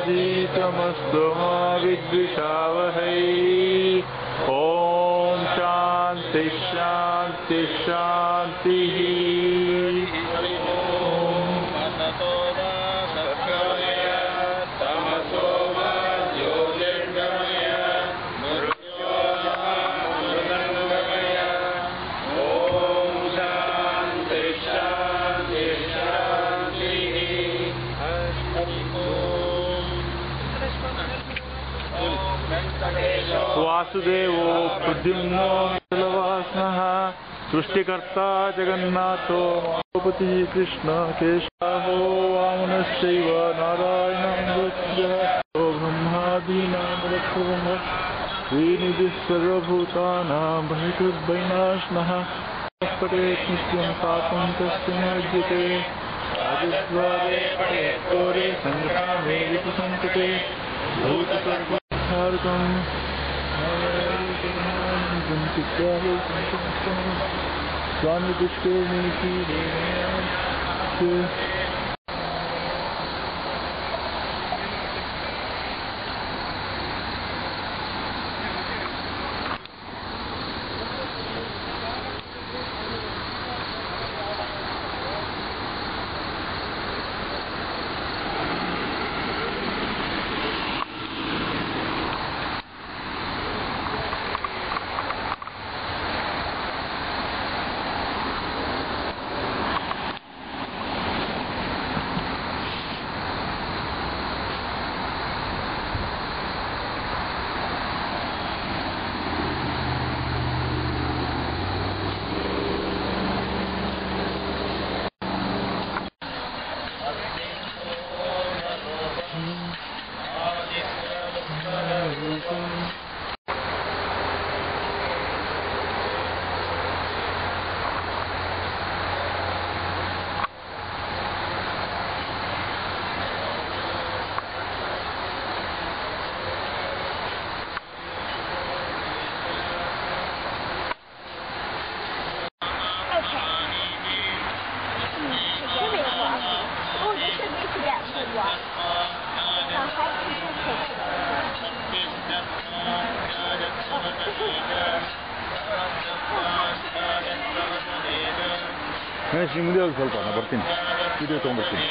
तेजस्विनावधीतमस्तु मा विद्विषावहै। ॐ शान्ति शान्ति शान्तिः। वासुदेवो प्रद्युम्नो मिथिलवासनः सृष्टिकर्ता जगन्नाथो माधवपतिः कृष्ण केशवो वामनश्चैव नारायणः ब्रह्मादीनां श्रीनिधिः सर्वभूतानां बहिर्भयनाशनः पठेत् नित्यं पापं तस्य विद्यते राजद्वारे पठेत्तोरे सङ्ग्रामे विपसङ्कटे भूतसर्वसार्गम् स्वामी दुष्टे नीति ಮುಂದೆ ಹೋಗಿ ಸ್ವಲ್ಪ ನಾನು ಬರ್ತೀನಿ, ವಿಡಿಯೋ ತೊಗೊಂಡ್ಬರ್ತೀನಿ.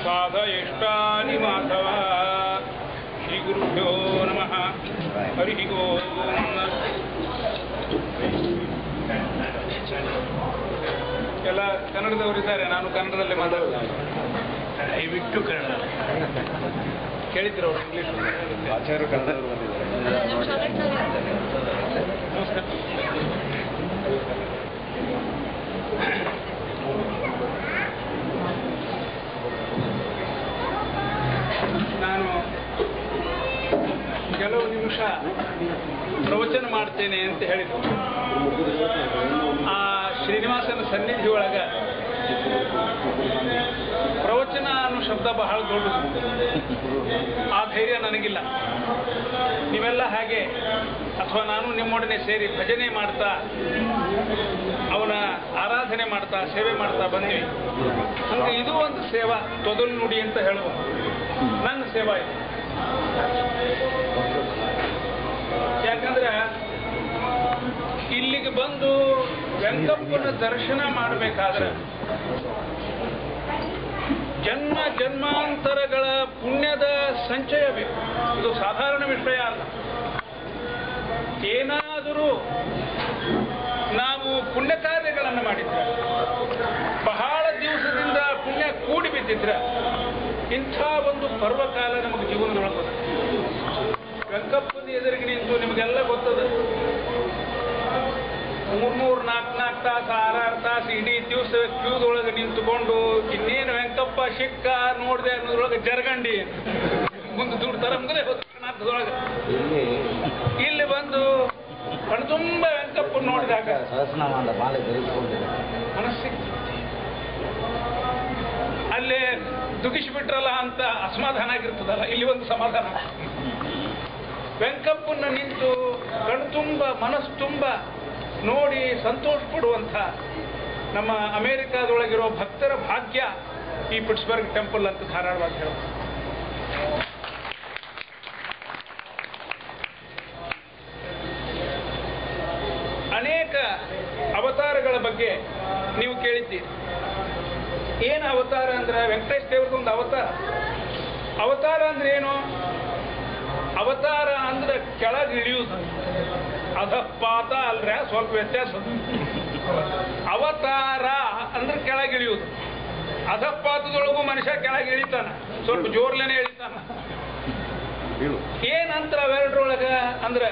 ಸಾಧಯಿಷ್ಟಾನಿ ಮಾಧವ. ಶ್ರೀ ಗುರುಭ್ಯೋ ನಮಃ. ಹರಿ ಓಂ. ಎಲ್ಲ ಕನ್ನಡದವರಿದ್ದಾರೆ, ನಾನು ಕನ್ನಡದಲ್ಲೇ ಮಾತಾಡೋದು. ದಯವಿಟ್ಟು ಕನ್ನಡ ಕೇಳಿದ್ರು ಅವರು ಇಂಗ್ಲೀಷ್ ಆಚಾರ್ಯರು ಕನ್ನಡದವರು ಬಂದಿದ್ದಾರೆ. ನಮಸ್ಕಾರ. ನಾನು ಕೆಲವು ನಿಮಿಷ ಪ್ರವಚನ ಮಾಡ್ತೇನೆ ಅಂತ ಹೇಳಿದ್ರು. ಆ ಶ್ರೀನಿವಾಸನ ಸನ್ನಿಧಿ ಒಳಗ ಪ್ರವಚನ ಅನ್ನೋ ಶಬ್ದ ಬಹಳ ದೊಡ್ಡದು. ಆ ಧೈರ್ಯ ನನಗಿಲ್ಲ. ನೀವೆಲ್ಲ ಹಾಗೆ ಅಥವಾ ನಾನು ನಿಮ್ಮೊಡನೆ ಸೇರಿ ಭಜನೆ ಮಾಡ್ತಾ ಅವನ ಆರಾಧನೆ ಮಾಡ್ತಾ ಸೇವೆ ಮಾಡ್ತಾ ಬಂದ್ವಿ. ಹಂಗೆ ಇದು ಒಂದು ಸೇವಾ, ತೊದಲು ನುಡಿ ಅಂತ ಹೇಳುವ ನನ್ನ ಸೇವಾ ಇದು. ಯಾಕಂದ್ರೆ ಇಲ್ಲಿಗೆ ಬಂದು ವೆಂಕಪ್ಪನ ದರ್ಶನ ಮಾಡಬೇಕಾದ್ರೆ ಜನ್ಮ ಜನ್ಮಾಂತರಗಳ ಪುಣ್ಯದ ಸಂಚಯ ಬೇಕು. ಇದು ಸಾಧಾರಣ ವಿಷಯ ಅಲ್ಲ. ಏನಾದರೂ ನಾವು ಪುಣ್ಯ ಕಾರ್ಯಗಳನ್ನು ಮಾಡಿದ್ರೆ, ಬಹಳ ದಿವಸದಿಂದ ಪುಣ್ಯ ಕೂಡಿ ಬಿದ್ದಿದ್ರೆ, ಇಂಥ ಒಂದು ಪರ್ವಕಾಲ ನಮಗೆ ಜೀವನದೊಳಗೆ ವೆಂಕಪ್ಪನ ಎದುರಿಗೆ ನಿಂತು ನಿಮಗೆಲ್ಲ ಗೊತ್ತದ 3-4 ತಾಸು 6 ತಾಸು ಇಡೀ ದಿವಸ ಕ್ಯೂದೊಳಗೆ ನಿಂತುಕೊಂಡು ಇನ್ನೇನು ವೆಂಕಪ್ಪ ಸಿಕ್ಕ ನೋಡಿದೆ ಅನ್ನೋದ್ರೊಳಗೆ ಜರಗಂಡಿ ಮುಂದೆ ದುಡ್ತಾರ ಮುಂದೆ ಹೊತ್ತೊಳಗೆ ಇಲ್ಲಿ ಬಂದು ಕಣ್ತುಂಬ ವೆಂಕಪ್ಪ ನೋಡಿದಾಗ ಮನಸ್ಸಿಗೆ ಅಲ್ಲೇ ದುಗಿಸಿಬಿಟ್ರಲ್ಲ ಅಂತ ಅಸಮಾಧಾನ ಆಗಿರ್ತದಲ್ಲ, ಇಲ್ಲಿ ಒಂದು ಸಮಾಧಾನ. ವೆಂಕಪ್ಪನ ನಿಂತು ಕಣ್ತುಂಬ ಮನಸ್ಸು ತುಂಬ ನೋಡಿ ಸಂತೋಷ ಪಡುವಂಥ ನಮ್ಮ ಅಮೆರಿಕಾದೊಳಗಿರೋ ಭಕ್ತರ ಭಾಗ್ಯ ಈ ಪಿಟ್ಸ್ಬರ್ಗ್ ಟೆಂಪಲ್ ಅಂತ ಧಾರಾಳವಾಗಿ ಹೇಳೋದು. ಅನೇಕ ಅವತಾರಗಳ ಬಗ್ಗೆ ನೀವು ಕೇಳಿದ್ದೀರಿ. ಏನು ಅವತಾರ ಅಂದ್ರೆ ವೆಂಕಟೇಶ ದೇವ್ರದೊಂದು ಅವತಾರ. ಅವತಾರ ಅಂದ್ರೆ ಏನು? ಅವತಾರ ಅಂದ್ರೆ ಕೆಳಗೆ ಇಳಿಯುವುದು, ಅಧಪಾತ ಅಲ್ರ, ಸ್ವಲ್ಪ ವ್ಯತ್ಯಾಸ. ಅವತಾರ ಅಂದ್ರೆ ಕೆಳಗಿಳಿಯುವುದು. ಅಧಪಾತದೊಳಗೂ ಮನುಷ್ಯ ಕೆಳಗೆ ಇಳಿತಾನ, ಸ್ವಲ್ಪ ಜೋರ್ಲೇನೆ ಇಳಿತಾನ. ಏನಂತರ ಅವೆರಡರೊಳಗ ಅಂದ್ರೆ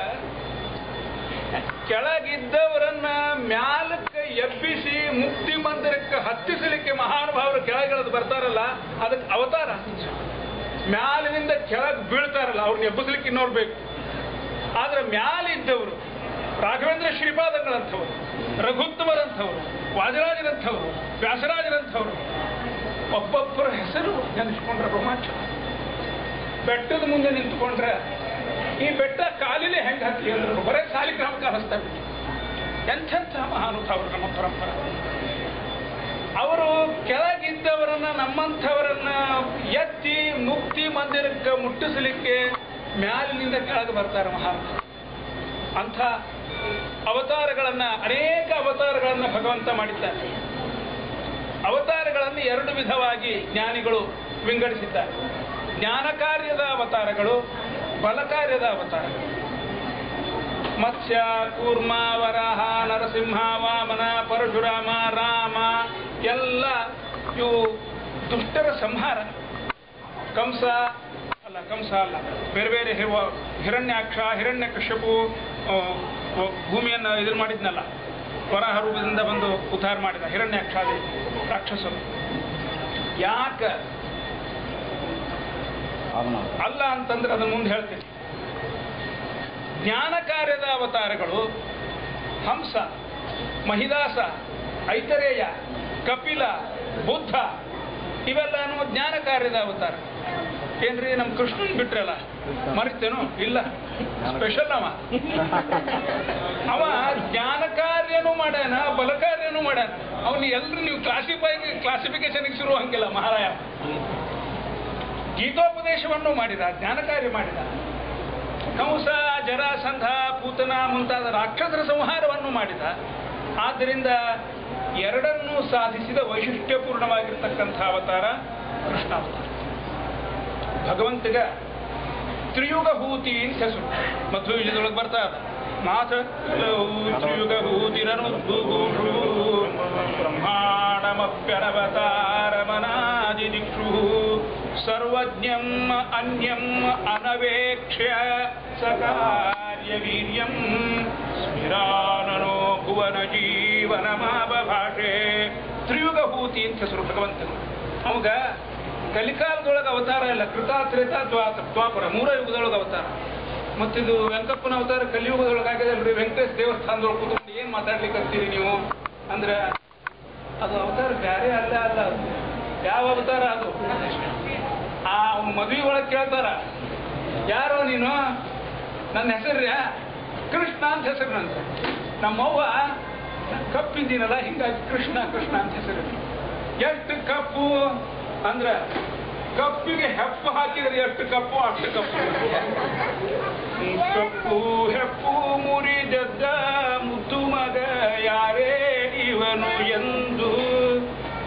ಕೆಳಗಿದ್ದವರನ್ನ ಮ್ಯಾಲಕ್ಕೆ ಎಬ್ಬಿಸಿ ಮುಕ್ತಿ ಮಂದಿರಕ್ಕೆ ಹತ್ತಿಸಲಿಕ್ಕೆ ಮಹಾನುಭಾವರು ಕೆಳಗಿಳಿದು ಬರ್ತಾರಲ್ಲ, ಅದಕ್ಕೆ ಅವತಾರ. ಮ್ಯಾಲಿನಿಂದ ಕೆಳಗೆ ಬೀಳ್ತಾರಲ್ಲ, ಅವ್ರನ್ನ ಎಬ್ಬಿಸ್ಲಿಕ್ಕೆ ಇನ್ನೋರು ಬೇಕು. ಆದ್ರೆ ಮ್ಯಾಲಿದ್ದವರು ರಾಘವೇಂದ್ರ ಶ್ರೀಪಾದಂಗಳಂಥವ್ರು, ರಘುತ್ತಮರಂಥವ್ರು, ವಾದಿರಾಜರಂಥವ್ರು, ವ್ಯಾಸರಾಜರಂಥವ್ರು ಒಬ್ಬೊಬ್ಬರ ಹೆಸರು ನೆನೆಸ್ಕೊಂಡ್ರೆ ರೋಮಾಂಚ. ಬೆಟ್ಟದ ಮುಂದೆ ನಿಂತುಕೊಂಡ್ರೆ ಈ ಬೆಟ್ಟ ಕಾಲಿಲೆ ಹೆಂಗೆ ಹತ್ತಿ ಅಂದ್ರು ಬರೇ ಸಾಲಿಗ್ರಾಮ ಕಾಣಿಸ್ತಾ ಬಿಟ್ಟು. ಎಂಥೆಂಥ ಮಹಾನುಭಾವರು ನಮ್ಮ ಪರಂಪರೆ. ಅವರು ಕೆಳಗಿದ್ದವರನ್ನ, ನಮ್ಮಂಥವರನ್ನ ಎತ್ತಿ ಮುಕ್ತಿ ಮಂದಿರಕ್ಕೆ ಮುಟ್ಟಿಸಲಿಕ್ಕೆ ಮ್ಯಾಲಿನಿಂದ ಕೆಳಗೆ ಬರ್ತಾರೆ ಮಹಾನುಭಾವರು. ಅಂಥ ಅವತಾರಗಳನ್ನ, ಅನೇಕ ಅವತಾರಗಳನ್ನ ಭಗವಂತ ಮಾಡಿದ್ದಾರೆ. ಅವತಾರಗಳನ್ನು 2 ವಿಧವಾಗಿ ಜ್ಞಾನಿಗಳು ವಿಂಗಡಿಸಿದ್ದಾರೆ. ಜ್ಞಾನ ಕಾರ್ಯದ ಅವತಾರಗಳು, ಬಲ ಕಾರ್ಯದ ಅವತಾರಗಳು. ಮತ್ಸ್ಯ, ಕೂರ್ಮ, ವರಾಹ, ನರಸಿಂಹ, ವಾಮನ, ಪರಶುರಾಮ, ರಾಮ ಎಲ್ಲ ಇವು ದುಷ್ಟರ ಸಂಹಾರ. ಕಂಸ ಅಲ್ಲ, ಬೇರೆ ಬೇರೆ ಹಿರಣ್ಯಾಕ್ಷ, ಹಿರಣ್ಯಕಶ್ಯಪು ಭೂಮಿಯನ್ನು ಇದನ್ನು ಮಾಡಿದ್ನಲ್ಲ, ವರಾಹ ರೂಪದಿಂದ ಬಂದು ಉದ್ಧಾರ ಮಾಡಿದ ಹಿರಣ್ಯಾಕ್ಷಾದಿ ರಾಕ್ಷಸರು. ಯಾಕ ಅಲ್ಲ ಅಂತಂದ್ರೆ ಅದನ್ನು ಮುಂದೆ ಹೇಳ್ತೀನಿ. ಜ್ಞಾನ ಕಾರ್ಯದ ಅವತಾರಗಳು ಹಂಸ, ಮಹಿದಾಸ, ಐತರೇಯ, ಕಪಿಲ, ಬುದ್ಧ ಇವೆಲ್ಲನೂ ಜ್ಞಾನ ಕಾರ್ಯದ ಅವತಾರ. ಏನ್ರಿ ನಮ್ಮ ಕೃಷ್ಣನ್ ಬಿಟ್ರಲ್ಲ, ಮರಿತೇನು? ಇಲ್ಲ, ಸ್ಪೆಷಲ್ ಅವ ಜ್ಞಾನ ಕಾರ್ಯನೂ ಮಾಡ್ಯಾನ, ಬಲ ಕಾರ್ಯನೂ ಮಾಡ್ಯಾನ. ಅವನು ಎಲ್ರು ನೀವು ಕ್ಲಾಸಿಫಿಕೇಶನ್ಗೆ ಶುರು ಹಂಗಿಲ್ಲ. ಮಹಾರಾಯ ಗೀತೋಪದೇಶವನ್ನು ಮಾಡಿದ, ಜ್ಞಾನ ಕಾರ್ಯ ಮಾಡಿದ. ಕಂಸ, ಜರಾಸಂಧ, ಪೂತನ ಮುಂತಾದ ರಾಕ್ಷಸರ ಸಂಹಾರವನ್ನು ಮಾಡಿದ. ಆದ್ದರಿಂದ ಎರಡನ್ನೂ ಸಾಧಿಸಿದ ವೈಶಿಷ್ಟ್ಯಪೂರ್ಣವಾಗಿರ್ತಕ್ಕಂಥ ಅವತಾರ ಕೃಷ್ಣ ಅವತಾರ. ಭಗವಂತಗ ತ್ರಿಯುಗಭೂತಿ ಅಂತ ಹೆಸರು. ಮಧ್ವ ವಿಜಯದೊಳಗೆ ಬರ್ತಾ ಇದೆ ನಾಥ ತ್ರಿಯುಗಭೂತಿರನುದ್ಭು ಬ್ರಹ್ಮಾಂಡಮಪ್ಯನವತಾರಮನಾದಿ ದಿಕ್ಷು ಸರ್ವಜ್ಞಂ ಅನ್ಯಂ ಅನವೇಕ್ಷ್ಯ ಸಕಾರ್ಯ ವೀರ್ಯಂ ಸ್ಮಿರಾನನೋ ಭುವನ ಜೀವನ ಭಾಷೆ. ತ್ರಿಯುಗಭೂತಿ ಅಂತ ಹೆಸರು ಭಗವಂತನು. ಅವಾಗ ಕಲಿಕಾಲದೊಳಗೆ ಅವತಾರ ಇಲ್ಲ, ಕೃತ ತ್ರೇತ ದ್ವಾಪರ 3 ಯುಗದೊಳಗೆ ಅವತಾರ. ಮತ್ತಿದು ವೆಂಕಪ್ಪನ ಅವತಾರ ಕಲಿಯುಗದೊಳಗಾಗದಲ್ರಿ. ವೆಂಕಟೇಶ್ ದೇವಸ್ಥಾನದೊಳಗೆ ಕೂತ್ಕೊಂಡು ಏನ್ ಮಾತಾಡ್ಲಿಕ್ಕೆ ಅಂತೀರಿ ನೀವು ಅಂದ್ರೆ ಅದು ಅವತಾರ ಬ್ಯಾರೆ ಅಲ್ಲ. ಅದು ಯಾವ ಅವತಾರ ಅದು? ಆ ಮದುವೆ ಒಳಗೆ ಕೇಳ್ತಾರ, ಯಾರೋ ನೀನು? ನನ್ನ ಹೆಸರ್ಯ ಕೃಷ್ಣ ಅಂತ ಹೆಸರು. ನಂತ ನಮ್ಮವ್ವ ಕಪ್ಪಿದ್ದೀನಲ್ಲ, ಹಿಂಗಾಗಿ ಕೃಷ್ಣ ಕೃಷ್ಣ ಅಂತ ಹೆಸರು. ಎಷ್ಟು ಕಪ್ಪು ಅಂದ್ರ ಕಪ್ಪಿಗೆ ಹೆಪ್ಪು ಹಾಕಿದ್ರೆ ಎಷ್ಟು ಕಪ್ಪು ಅಷ್ಟು ಕಪ್ಪು. ಕಪ್ಪು ಹೆಪ್ಪು ಮುರಿದದ್ದ ಮುದ್ದು ಮಗ ಯಾರೇ ಇವನು ಎಂದು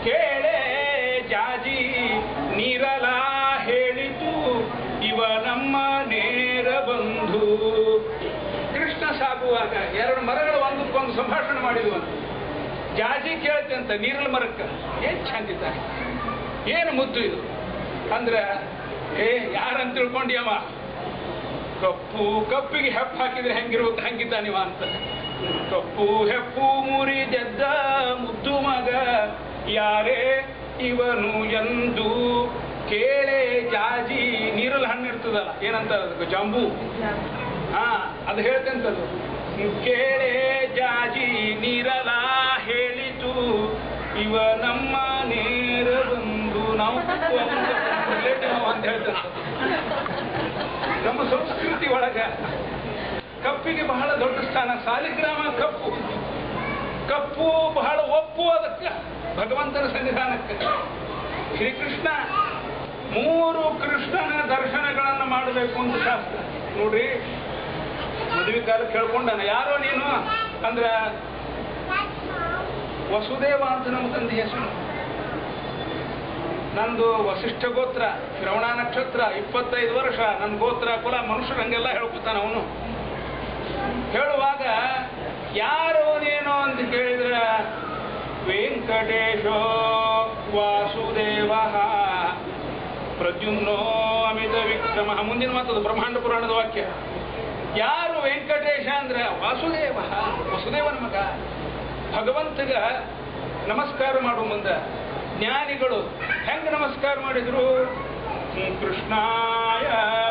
ಕೇಳೆ ಜಾಜಿ ನೀರಲ ಹೇಳಿತು ಇವ ನಮ್ಮ ನೇರ ಬಂಧು. ಕೃಷ್ಣ ಸಾಗುವಾಗ 2 ಮರಗಳು ಒಂದಕ್ಕೊಂದು ಸಂಭಾಷಣೆ ಮಾಡಿದ್ವು. ಜಾಜಿ ಕೇಳ್ತೆ ಅಂತ ನೀರಲ ಮರಕ್ಕ, ಏನ್ ಚಂದಿದ್ದಾರೆ, ಏನು ಮುದ್ದು ಇದು ಅಂದ್ರೆ, ಯಾರಂತ ತಿಳ್ಕೊಂಡ್ಯವ? ಕಪ್ಪು ಕಪ್ಪಿಗೆ ಹೆಪ್ಪು ಹಾಕಿದ್ರೆ ಹೆಂಗಿರ್ಬೇಕು ಹಂಗಿದ್ದಾನಿವ ಅಂತ. ಕಪ್ಪು ಹೆಪ್ಪು ಮುರಿದೆದ್ದ ಮುದ್ದು ಮಗ ಯಾರೇ ಇವನು ಎಂದು ಕೇಳೆ ಜಾಜಿ. ನೀರಲ್ಲಿ ಹಣ್ಣು ಇರ್ತದಲ್ಲ, ಏನಂತ ಜಾಂಬು, ಅದು ಹೇಳ್ತಂತದು. ಕೇಳೆ ಜಾಜಿ ನೀರಲ ಹೇಳಿತು ಇವ ನಮ್ಮ ನೇರ ಬಂದು. ನಾವು ಅಂತ ಹೇಳ್ತೇನೆ. ನಮ್ಮ ಸಂಸ್ಕೃತಿ ಒಳಗ ಕಪ್ಪಿಗೆ ಬಹಳ ದೊಡ್ಡ ಸ್ಥಾನ. ಸಾಲಿಗ್ರಾಮ ಕಪ್ಪು, ಕಪ್ಪು ಬಹಳ ಒಪ್ಪು ಅದಕ್ಕೆ ಭಗವಂತನ ಸನ್ನಿಧಾನಕ್ಕೆ. ಶ್ರೀಕೃಷ್ಣ 3 ಕೃಷ್ಣನ ದರ್ಶನಗಳನ್ನು ಮಾಡಬೇಕು ಅಂತ ಶಾಸ್ತ್ರ. ನೋಡ್ರಿ, ಮದುವೆ ಕಾಲ ಕೇಳ್ಕೊಂಡಾನ, ಯಾರೋ ನೀನು ಅಂದ್ರ ವಸುದೇವ ಅಂತ ನಮ್ಮ ತಂದೆ ಹೆಸರು. ನಂದು ವಸಿಷ್ಠ ಗೋತ್ರ, ಶ್ರವಣ ನಕ್ಷತ್ರ, 25 ವರ್ಷ, ನನ್ನ ಗೋತ್ರ ಕುಲ ಮನುಷ್ಯರು ಹಂಗೆಲ್ಲ ಹೇಳ್ಕೊತಾನ ಅವನು. ಹೇಳುವಾಗ ಯಾರು ನೀನು ಅಂತ ಕೇಳಿದ್ರ ವೆಂಕಟೇಶೋ ವಾಸುದೇವ ಪ್ರದ್ಯುಮ್ನೋ ಅಮಿತ ವಿಕ್ರಮ. ಮುಂದಿನ ಮಾತದು ಬ್ರಹ್ಮಾಂಡ ಪುರಾಣದ ವಾಕ್ಯ. ಯಾರು ವೆಂಕಟೇಶ ಅಂದ್ರೆ ವಾಸುದೇವ, ವಸುದೇವನ ಮಗ. ಭಗವಂತಗ ನಮಸ್ಕಾರ ಮಾಡುವ ಮುಂದೆ ಜ್ಞಾನಿಗಳು ಹೆಂಗ ನಮಸ್ಕಾರ ಮಾಡಿದ್ರು? ಕೃಷ್ಣಾಯ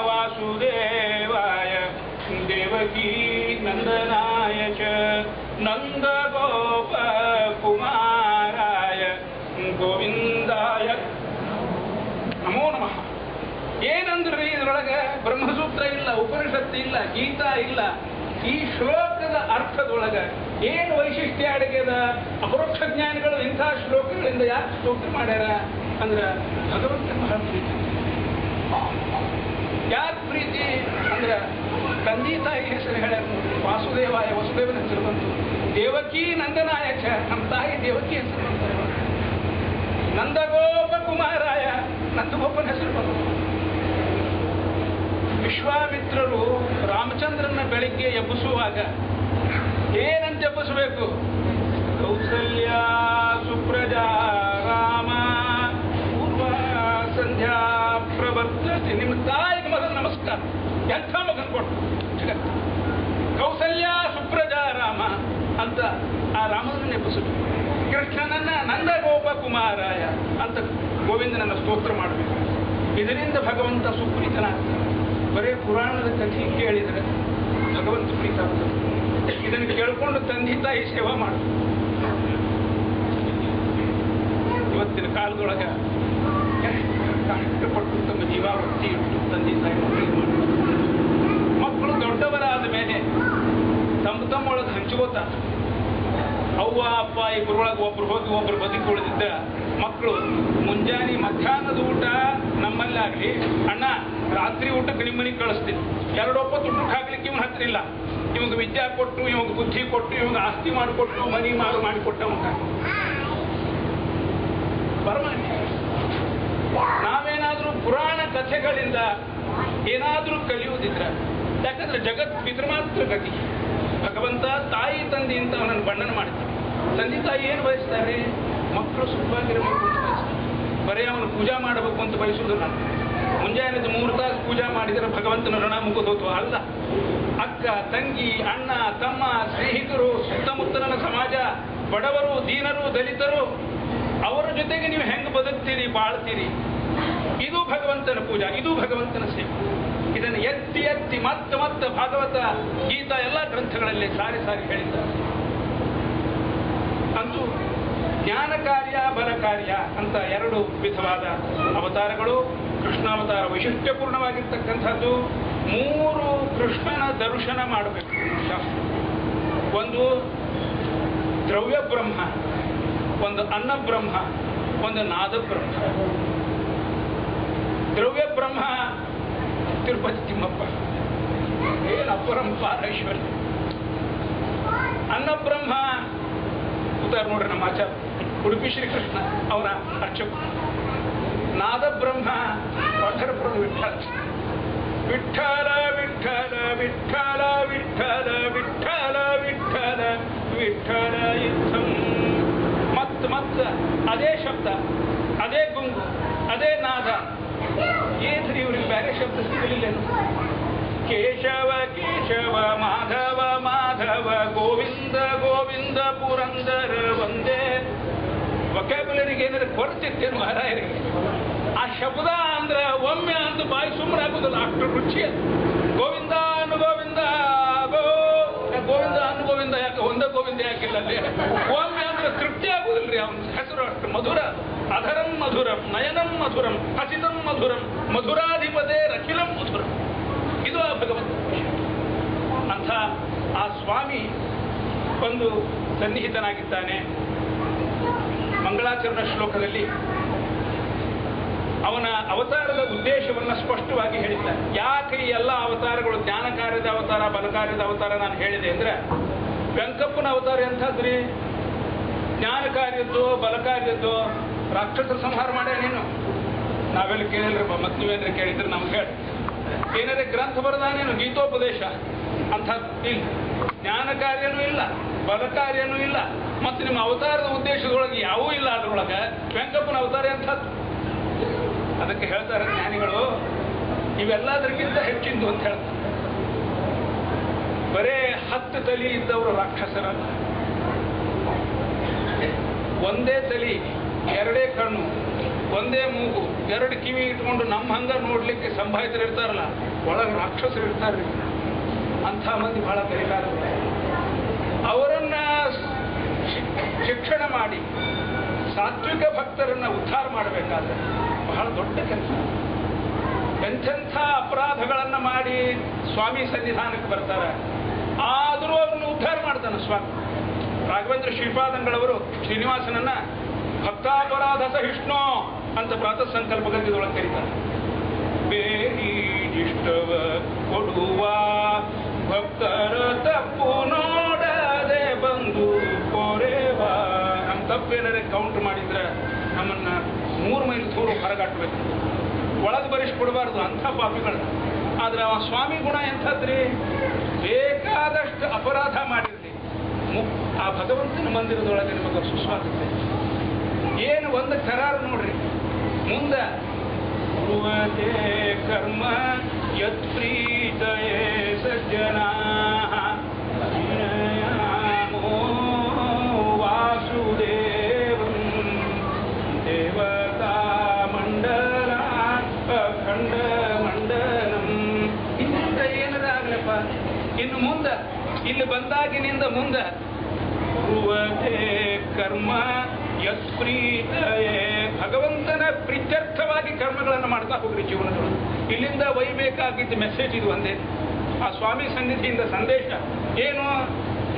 ವಾಸುದೇವಾಯ ದೇವಕೀ ನಂದನಾಯ ಚ ನಂದ ಗೋಪ ಕುಮಾರಾಯ ಗೋವಿಂದಾಯ ನಮೋ ನಮಃ. ಏನಂದ್ರಿ ಇದ್ರೊಳಗೆ? ಬ್ರಹ್ಮಸೂತ್ರ ಇಲ್ಲ, ಉಪನಿಷತ್ತು ಇಲ್ಲ, ಗೀತಾ ಇಲ್ಲ. ಈ ಶ್ಲೋಕದ ಅರ್ಥದೊಳಗ ಏನು ವೈಶಿಷ್ಟ್ಯ ಅಡಗ್ಯದ? ಅಪರೋಕ್ಷ ಜ್ಞಾನಿಗಳು ಇಂಥ ಶ್ಲೋಕಗಳಿಂದ ಯಾಕೆ ಸ್ತೋತ್ರ ಮಾಡ್ಯಾರ ಅಂದ್ರ ಭಗವಂತ ಬಹಳ ಪ್ರೀತಿ. ಯಾಕೆ ಪ್ರೀತಿ ಅಂದ್ರ ತಂದೆ ತಾಯಿ ಹೆಸರು ಹೇಳ್ಯಾರ. ವಾಸುದೇವಾಯ, ವಸುದೇವನ ಹೆಸರು ಬಂತು. ದೇವಕೀ ನಂದನಾಯ ಚ, ನಮ್ಮ ತಾಯಿ ದೇವಕಿ ಹೆಸರು ಬಂತು. ನಂದಗೋಪ ಕುಮಾರಾಯ, ನಂದಗೋಪನ ಹೆಸರು ಬಂತು. ವಿಶ್ವಾಮಿತ್ರರು ರಾಮಚಂದ್ರನ ಬೆಳಿಗ್ಗೆ ಎಬ್ಬಿಸುವಾಗ ಏನಂತ ಎಬ್ಬಿಸಬೇಕು? ಕೌಸಲ್ಯ ಸುಪ್ರಜಾ ರಾಮ ಪೂರ್ವ ಸಂಧ್ಯಾ ಪ್ರವರ್ತತೆ. ನಿಮ್ಮ ತಾಯಿಗೆ ಮಗನ ನಮಸ್ಕಾರ. ಎಂಥ ಮಗನ್ ಕೊಟ್ಟು ಜಗತ್ತು. ಕೌಸಲ್ಯ ಸುಪ್ರಜಾ ರಾಮ ಅಂತ ಆ ರಾಮನನ್ನು ಎಬ್ಬಿಸಬೇಕು. ಕೃಷ್ಣನನ್ನ ನಂದಗೋಪ ಕುಮಾರಾಯ ಅಂತ ಗೋವಿಂದನನ್ನ ಸ್ತೋತ್ರ ಮಾಡಬೇಕು. ಇದರಿಂದ ಭಗವಂತ ಸುಪ್ರೀತನಾಗ್ತಾನೆ. ಬರೇ ಪುರಾಣದ ಕಥೆ ಕೇಳಿದರೆ ಭಗವಂತ ಪ್ರೀತ ಆಗ್ತದೆ. ಇದನ್ನು ಕೇಳಿಕೊಂಡು ತಂದೆ ತಾಯಿ ಸೇವಾ ಮಾಡ. ಇವತ್ತಿನ ಕಾಲದೊಳಗ ಕಷ್ಟಪಟ್ಟು ತಮ್ಮ ಜೀವಾವೃತ್ತಿ ಇಟ್ಟು ತಂದೆ ತಾಯಿ ಮಕ್ಕಳು ದೊಡ್ಡವರಾದ ಮೇಲೆ ತಮ್ಮೊಳಗೆ ಹಂಚ್ಕೋತಾರ. ಅವ್ವ ಅಪ್ಪ ಇಬ್ಬರೊಳಗೆ ಒಬ್ರು ಹೋಗಿ ಒಬ್ರು ಬದುಕಿ ಉಳಿದಿದ್ದ ಮಕ್ಕಳು ಮುಂಜಾನೆ ಮಧ್ಯಾಹ್ನದ ಊಟ ನಮ್ಮಲ್ಲಾಗ್ಲಿ, ಅಣ್ಣ ರಾತ್ರಿ ಊಟಕ್ಕೆ ನಿಮ್ಮ ಮನೆಗೆ ಕಳಿಸ್ತೀನಿ. 2 ಹೊತ್ತು ಊಟಕ್ಕೆ ಹಾಕ್ಲಿಕ್ಕೆ ಇವನು ಹತ್ರ ಇಲ್ಲ. ಇವಾಗ ವಿದ್ಯಾ ಕೊಟ್ಟು, ಇವಾಗ ಬುದ್ಧಿ ಕೊಟ್ಟು, ಇವಾಗ ಆಸ್ತಿ ಮಾಡಿಕೊಟ್ಟು, ಮನಿ ಮಾಡಿಕೊಟ್ಟ ಉಂಟ. ನಾವೇನಾದ್ರೂ ಪುರಾಣ ಕಥೆಗಳಿಂದ ಏನಾದ್ರೂ ಕಲಿಯುವುದಿದ್ರೆ, ಯಾಕಂದ್ರೆ ಜಗತ್ ಪಿತೃಮಾತ್ರ ಗತಿ. ಭಗವಂತ ತಾಯಿ ತಂದೆ ಅಂತ ಅವನನ್ನು ಬಣ್ಣನ ಮಾಡ್ತಾನೆ. ತಂದೆ ತಾಯಿ ಏನು ಬಯಸ್ತಾರೆ? ಮಕ್ಕಳು ಸುಖವಾಗಿರಬೇಕು ಅಂತ ಬಯಸ್ತಾರೆ. ಬರೀ ಅವನು ಪೂಜಾ ಮಾಡಬೇಕು ಅಂತ ಬಯಸುವುದು ನಾನು. ಮುಂಜಾನೆದು 3 ತಾಸು ಪೂಜಾ ಮಾಡಿದರೆ ಭಗವಂತನ ಋಣ ಮುಗಿದೋತು ಅಲ್ಲ. ಅಕ್ಕ, ತಂಗಿ, ಅಣ್ಣ, ತಮ್ಮ, ಸ್ನೇಹಿತರು, ಸುತ್ತಮುತ್ತಲಿನ ಸಮಾಜ, ಬಡವರು, ದೀನರು, ದಲಿತರು, ಅವರ ಜೊತೆಗೆ ನೀವು ಹೆಂಗೆ ಬದುಕ್ತೀರಿ, ಬಾಳ್ತೀರಿ, ಇದು ಭಗವಂತನ ಪೂಜಾ, ಇದು ಭಗವಂತನ ಸೇವೆ. ಇದನ್ನು ಎತ್ತಿ ಎತ್ತಿ ಮತ್ತೆ ಭಾಗವತ, ಗೀತಾ ಎಲ್ಲ ಗ್ರಂಥಗಳಲ್ಲಿ ಸಾರಿ ಸಾರಿ ಹೇಳಿದ್ದಾರೆ. ಅಂತೂ ಜ್ಞಾನ ಕಾರ್ಯ, ಬಲ ಕಾರ್ಯ ಅಂತ 2 ವಿಧವಾದ ಅವತಾರಗಳು. ಕೃಷ್ಣಾವತಾರ ವೈಶಿಷ್ಟ್ಯಪೂರ್ಣವಾಗಿರ್ತಕ್ಕಂಥದ್ದು. 3 ಕೃಷ್ಣನ ದರ್ಶನ ಮಾಡಬೇಕು ಶಾಸ್ತ್ರ. ಒಂದು ದ್ರವ್ಯ ಬ್ರಹ್ಮ, ಒಂದು ಅನ್ನ ಬ್ರಹ್ಮ, ಒಂದು ನಾದ ಬ್ರಹ್ಮ. ದ್ರವ್ಯ ಬ್ರಹ್ಮ ತಿರುಪತಿ ತಿಮ್ಮಪ್ಪ, ಏನು ಅಪರಂಪಾರೇಶ್ವರ. ಅನ್ನ ಬ್ರಹ್ಮ ಉತ್ತರ ನೋಡ್ರಿ ನಮ್ಮ ಆಚಾರ್ಯ ಉಡುಪಿ ಶ್ರೀಕೃಷ್ಣ ಅವರ ಅರ್ಚಕ. ನಾದ ಬ್ರಹ್ಮ ಪಂಢರಪುರದ ವಿಠ್ಠಲ. ವಿಠ್ಠಲ ವಿಠ್ಠಲ ವಿಠ್ಠಲ ವಿಠ್ಠಲ ವಿಠ್ಠಲ ವಿಠ್ಠಲ ವಿಠ್ಠಲ ಯುದ್ಧಂ. ಮತ್ತ ಅದೇ ಶಬ್ದ, ಅದೇ ಗುಂಗು, ಅದೇ ನಾದ. ಏನ್ರಿ ಇವ್ರಿಗೆ ಬೇರೆ ಶಬ್ದ ಸಿಗಲಿಲ್ಲೇನು? ಕೇಶವ ಕೇಶವ ಮಾಧವ ಮಾಧವ ಗೋವಿಂದ ಗೋವಿಂದ ಪುರಂದರ ಒಂದೇ. ವೊಕ್ಯಾಬ್ಯುಲರಿಗೆ ಏನಾದ್ರೆ ಕೊರತಿತ್ತೇನು ಮಹಾರಾಯರಿಗೆ? ಆ ಶಬ್ದ ಅಂದ್ರೆ ಒಮ್ಮೆ ಅಂದು ಬಾಯಿ ಸುಮ್ಮನಾಗುದಿಲ್ಲ, ಅಷ್ಟು ರುಚಿ ಅದು. ಗೋವಿಂದ ಅನ್ನು ಗೋವಿಂದ, ಗೋವಿಂದ ಅನ್ನು ಗೋವಿಂದ, ಯಾಕೆ ಒಂದೇ ಗೋವಿಂದ ಯಾಕಿಲ್ಲ ಅಲ್ಲಿ? ಒಮ್ಮೆ ಅಂದ್ರೆ ತೃಪ್ತಿ ಆಗುದಿಲ್ರಿ. ಅವನ ಹೆಸರು ಅಷ್ಟು ಮಧುರ. ಅಧರಂ ಮಧುರಂ ನಯನಂ ಮಧುರಂ ಹಸಿತಂ ಮಧುರಂ ಮಧುರಾಧಿಪದೇ ರಖಿಲಂ ಮಧುರಂ. ಇದು ಆ ಭಗವಂತ. ಅಂಥ ಆ ಸ್ವಾಮಿ ಒಂದು ಸನ್ನಿಹಿತನಾಗಿದ್ದಾನೆ. ಮಂಗಳಾಚರಣ ಶ್ಲೋಕದಲ್ಲಿ ಅವನ ಅವತಾರದ ಉದ್ದೇಶವನ್ನು ಸ್ಪಷ್ಟವಾಗಿ ಹೇಳಿದ್ದಾನೆ. ಯಾಕೆ ಈ ಎಲ್ಲ ಅವತಾರಗಳು, ಜ್ಞಾನ ಕಾರ್ಯದ ಅವತಾರ, ಬಲ ಕಾರ್ಯದ ಅವತಾರ ನಾನು ಹೇಳಿದೆ ಅಂದ್ರೆ, ವೆಂಕಪ್ಪನ ಅವತಾರ ಎಂಥದ್ರಿ? ಜ್ಞಾನ ಕಾರ್ಯದ್ದು, ಬಲ ಕಾರ್ಯದ್ದು. ರಾಕ್ಷಸರ ಸಂಹಾರ ಮಾಡ್ಯ ನೀನು? ನಾವೆಲ್ಲ ಕೇಳಿಲ್ರಿ, ಮತ್ತೆ ನೀವೇನ್ರಿ ಕೇಳಿದ್ರೆ ನಮ್ಗೆ ಹೇಳಿ. ಏನಾದ್ರೆ ಗ್ರಂಥ ಬರದಾನೇನು? ಗೀತೋಪದೇಶ ಅಂಥದ್ದು ಇಲ್ಲ. ಜ್ಞಾನ ಕಾರ್ಯನೂ ಇಲ್ಲ, ಬಲ ಕಾರ್ಯನೂ ಇಲ್ಲ, ಮತ್ತು ನಿಮ್ಮ ಅವತಾರದ ಉದ್ದೇಶದೊಳಗೆ ಯಾವೂ ಇಲ್ಲ. ಅದರೊಳಗೆ ವೆಂಕಪ್ಪನ ಅವತಾರ ಅಂಥದ್ದು. ಅದಕ್ಕೆ ಹೇಳ್ತಾರೆ ಜ್ಞಾನಿಗಳು, ಇವೆಲ್ಲದಕ್ಕಿಂತ ಹೆಚ್ಚಿಂದು ಅಂತ ಹೇಳ್ತಾರೆ. ಬರೇ 10 ತಲೆ ಇದ್ದವರು ರಾಕ್ಷಸರಲ್ಲ. ಒಂದೇ ತಲೆ, 2 ಕಣ್ಣು, ಒಂದೇ ಮೂಗು, 2 ಕಿವಿ ಇಟ್ಕೊಂಡು ನಮ್ಮ ಹಂಗ ನೋಡ್ಲಿಕ್ಕೆ ಸಂಭಾವಿತರು ಇರ್ತಾರಲ್ಲ, ಒಳಗೆ ರಾಕ್ಷಸರು ಇರ್ತಾರೆ. ಅಂಥ ಮಂದಿ ಬಹಳ ಕಲಿಕಾರ. ಅವರನ್ನ ಶಿಕ್ಷಣ ಮಾಡಿ ಸಾತ್ವಿಕ ಭಕ್ತರನ್ನ ಉದ್ಧಾರ ಮಾಡಬೇಕಾದ್ರೆ ಬಹಳ ದೊಡ್ಡ ಕೆಲಸ. ಎಂಥೆಂಥ ಅಪರಾಧಗಳನ್ನ ಮಾಡಿ ಸ್ವಾಮಿ ಸನ್ನಿಧಾನಕ್ಕೆ ಬರ್ತಾರೆ, ಆದರೂ ಅವ್ರನ್ನ ಉದ್ಧಾರ ಮಾಡ್ತಾನೆ ಸ್ವಾಮಿ. ರಾಘವೇಂದ್ರ ಶ್ರೀಪಾದಂಗಳವರು ಶ್ರೀನಿವಾಸನನ್ನ ಭಕ್ತಾಪರಾಧ ಸಹಿಷ್ಣು ಅಂತ ಪ್ರಾತಃ ಸಂಕಲ್ಪ ಗದ್ಯದೊಳಗೆ ಕರೀತಾರೆ. ಬೇರಿಷ್ಟವ ಕೊಡುವ ಭಕ್ತರ ತಪ್ಪು ನೋಡದೆ ಬಂದು ಕೋರೆವ. ನಮ್ಮ ತಪ್ಪೇನಾರೆ ಕೌಂಟರ್ ಮಾಡಿದ್ರೆ ನಮ್ಮನ್ನ 3 ಮೈಲಿ ದೂರ ಹೊರಗಾಟ್ಬೇಕು, ಒಳಗೆ ಬರಿಸ್ಕೊಡ್ಬಾರ್ದು ಅಂಥ ಪಾಪಿಗಳನ್ನ. ಆದ್ರೆ ಅವ ಸ್ವಾಮಿ ಗುಣ ಎಂಥದ್ರಿ? ಬೇಕಾದಷ್ಟು ಅಪರಾಧ ಮಾಡಿರಲಿ, ಆ ಭಗವಂತನ ಮಂದಿರದೊಳಗೆ ನಿಮಗೆ ಸುಸ್ವಾಗತ. ಏನು ಒಂದು ಕರಾರು ನೋಡ್ರಿ ಮುಂದೆ, ಕುರುವತೆ ಕರ್ಮ ಯತ್ಪ್ರೀತಯೇ ಸಜ್ಜನಾ ವಾಸುದೇವಂ ದೇವತಾ ಮಂಡಲ ಅಖಂಡ ಮಂಡಲಂ. ಇಂದ ಏನದ ಆಗ್ಲಪ್ಪ, ಇನ್ನು ಮುಂದೆ ಇಲ್ಲಿ ಬಂದಾಗಿನಿಂದ ಮುಂದೆ ಕುರುವತೆ ಕರ್ಮ ಯತ್ಪ್ರೀತಯೇ, ಭಗವಂತನ ಪ್ರೀತ್ಯರ್ಥವಾಗಿ ಕರ್ಮಗಳನ್ನು ಮಾಡ್ತಾ ಹೋಗ್ರಿ ಜೀವನದೊಳಗೆ. ಇಲ್ಲಿಂದ ಒಯ್ಬೇಕಾಗಿದ್ದ ಮೆಸೇಜ್ ಇದು ಒಂದೇ. ಆ ಸ್ವಾಮಿ ಸನ್ನಿಧಿಯಿಂದ ಸಂದೇಶ ಏನು?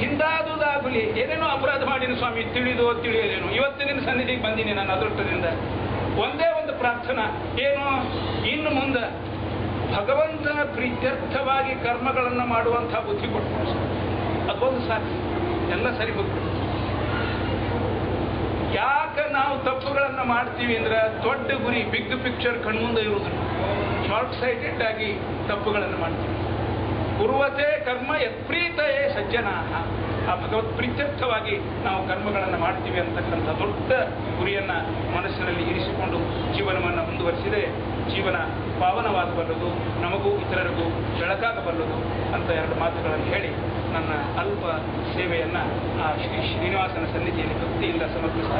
ಹಿಂದಾದುದಾಗಲಿ ಏನೇನೋ ಅಪರಾಧ ಮಾಡಿನ ಸ್ವಾಮಿ, ತಿಳಿದು ತಿಳಿಯೋದೇನು, ಇವತ್ತಿನ ಸನ್ನಿಧಿಗೆ ಬಂದೀನಿ ನಾನು ಅದೃಷ್ಟದಿಂದ. ಒಂದೇ ಒಂದು ಪ್ರಾರ್ಥನಾ ಏನು? ಇನ್ನು ಮುಂದೆ ಭಗವಂತನ ಪ್ರೀತ್ಯರ್ಥವಾಗಿ ಕರ್ಮಗಳನ್ನು ಮಾಡುವಂಥ ಬುದ್ಧಿ ಕೊಟ್ಟು ಅದೊಂದು ಸಾಕು, ಎಲ್ಲ ಸರಿ ಹೋಗ್ತದೆ. ಯಾಕೆ ನಾವು ತಪ್ಪುಗಳನ್ನು ಮಾಡ್ತೀವಿ ಅಂದ್ರೆ ದೊಡ್ಡ ಗುರಿ ಬಿಗ್ ಪಿಕ್ಚರ್ ಕಣ್ಮುಂದೆ ಇರುವುದಿಲ್ಲ, ಶಾರ್ಟ್ ಸೈಟೆಡ್ ಆಗಿ ತಪ್ಪುಗಳನ್ನು ಮಾಡ್ತೀವಿ. ಕುರುವತೆ ಕರ್ಮ ಯತ್ಪ್ರೀತಯೇ ಸಜ್ಜನ, ಆ ಭಗವತ್ ಪ್ರೀತ್ಯರ್ಥವಾಗಿ ನಾವು ಕರ್ಮಗಳನ್ನು ಮಾಡ್ತೀವಿ ಅಂತಕ್ಕಂಥ ದೊಡ್ಡ ಗುರಿಯನ್ನು ಮನಸ್ಸಿನಲ್ಲಿ ಇರಿಸಿಕೊಂಡು ಜೀವನವನ್ನು ಮುಂದುವರಿಸಿದರೆ ಜೀವನ ಪಾವನವಾಗಬಲ್ಲದು, ನಮಗೂ ಇತರರಿಗೂ ಬೆಳಕಾಗಬಲ್ಲದು ಅಂತ ಎರಡು ಮಾತುಗಳನ್ನು ಹೇಳಿ ನನ್ನ ಅಲ್ಪ ಸೇವೆಯನ್ನು ಆ ಶ್ರೀ ಶ್ರೀನಿವಾಸನ ಸನ್ನಿಧಿಯಲ್ಲಿ ಭಕ್ತಿಯಿಂದ ಸಮರ್ಪಿಸ್ತಾ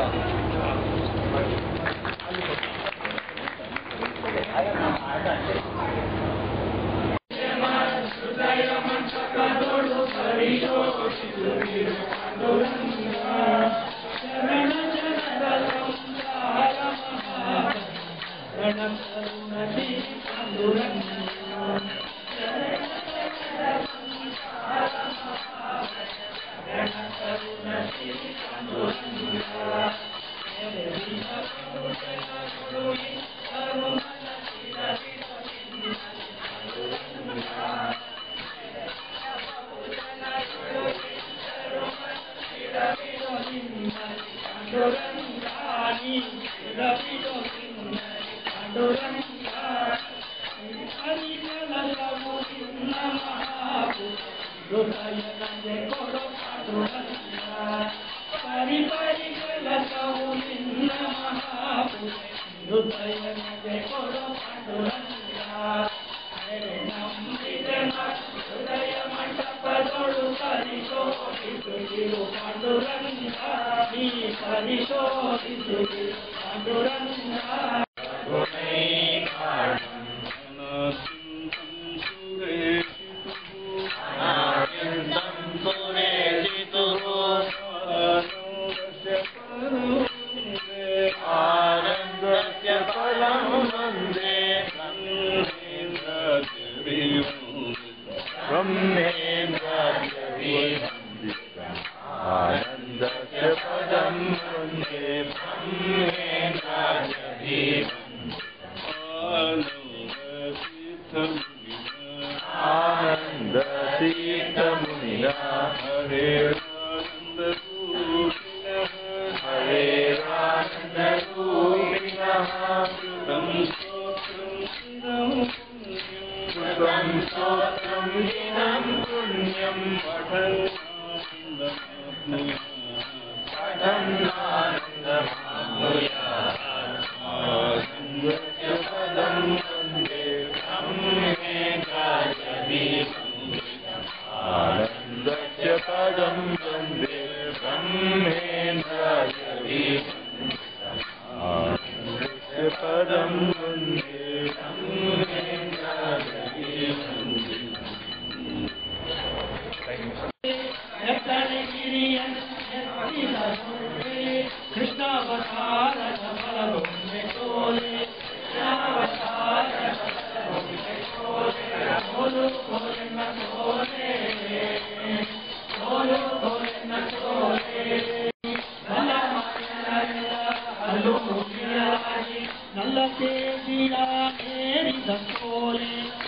Nalla te dira eri da sole